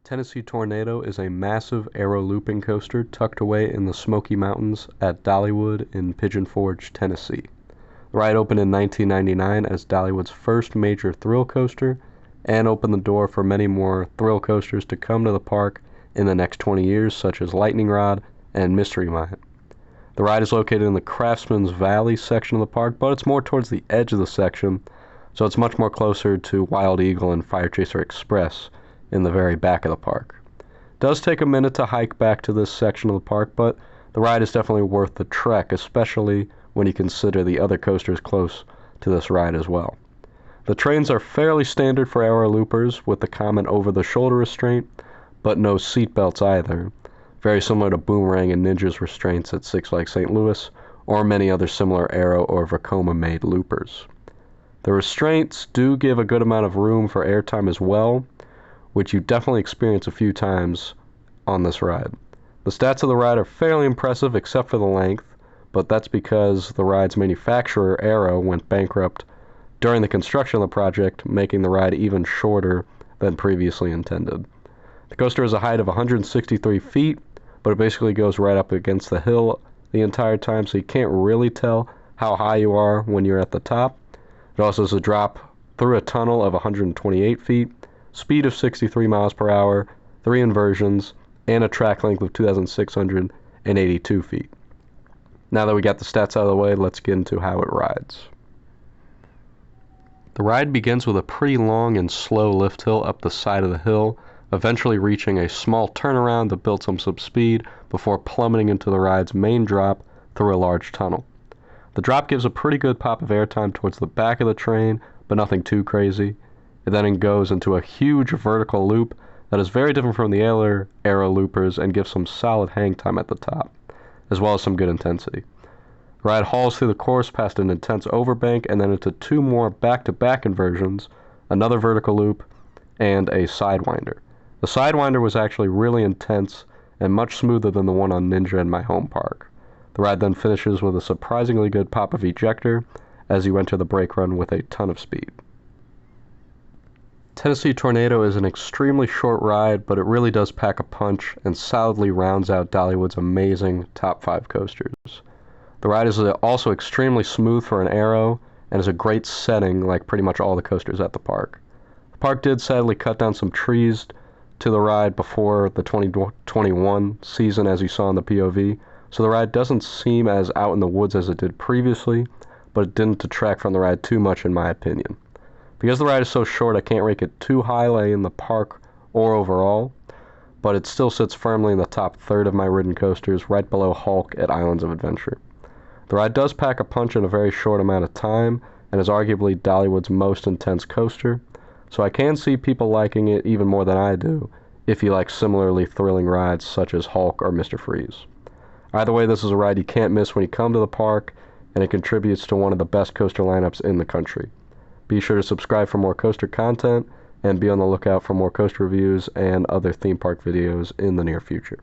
Tennessee Tornado is a massive aero looping coaster tucked away in the Smoky Mountains at Dollywood in Pigeon Forge, Tennessee. The ride opened in 1999 as Dollywood's first major thrill coaster and opened the door for many more thrill coasters to come to the park in the next 20 years, such as Lightning Rod and Mystery Mine. The ride is located in the Craftsman's Valley section of the park, but it's more towards the edge of the section, so it's much more closer to Wild Eagle and Fire Chaser Express in the very back of the park. It does take a minute to hike back to this section of the park, but the ride is definitely worth the trek, especially when you consider the other coasters close to this ride as well. The trains are fairly standard for aero loopers with the common over-the-shoulder restraint, but no seat belts either, very similar to Boomerang and Ninja's restraints at Six Flags St. Louis or many other similar aero or Vekoma-made loopers. The restraints do give a good amount of room for airtime as well, which you definitely experience a few times on this ride. The stats of the ride are fairly impressive except for the length, but that's because the ride's manufacturer, Aero, went bankrupt during the construction of the project, making the ride even shorter than previously intended. The coaster has a height of 163 feet, but it basically goes right up against the hill the entire time, so you can't really tell how high you are when you're at the top. It also has a drop through a tunnel of 128 feet, speed of 63 miles per hour, 3 inversions, and a track length of 2,682 feet. Now that we got the stats out of the way, let's get into how it rides. The ride begins with a pretty long and slow lift hill up the side of the hill, eventually reaching a small turnaround that builds up some speed before plummeting into the ride's main drop through a large tunnel. The drop gives a pretty good pop of airtime towards the back of the train, but nothing too crazy. It then goes into a huge vertical loop that is very different from the other aero loopers and gives some solid hang time at the top, as well as some good intensity. The ride hauls through the course past an intense overbank and then into 2 more back-to-back inversions, another vertical loop, and a Sidewinder. The Sidewinder was actually really intense and much smoother than the one on Ninja in my home park. The ride then finishes with a surprisingly good pop of ejector as you enter the brake run with a ton of speed. Tennessee Tornado is an extremely short ride, but it really does pack a punch and solidly rounds out Dollywood's amazing top 5 coasters. The ride is also extremely smooth for an aero and is a great setting like pretty much all the coasters at the park. The park did sadly cut down some trees to the ride before the 2021 season, as you saw in the POV, so the ride doesn't seem as out in the woods as it did previously, but it didn't detract from the ride too much in my opinion. Because the ride is so short, I can't rank it too highly in the park or overall, but it still sits firmly in the top third of my ridden coasters, right below Hulk at Islands of Adventure. The ride does pack a punch in a very short amount of time, and is arguably Dollywood's most intense coaster, so I can see people liking it even more than I do, if you like similarly thrilling rides such as Hulk or Mr. Freeze. Either way, this is a ride you can't miss when you come to the park, and it contributes to one of the best coaster lineups in the country. Be sure to subscribe for more coaster content, and be on the lookout for more coaster reviews and other theme park videos in the near future.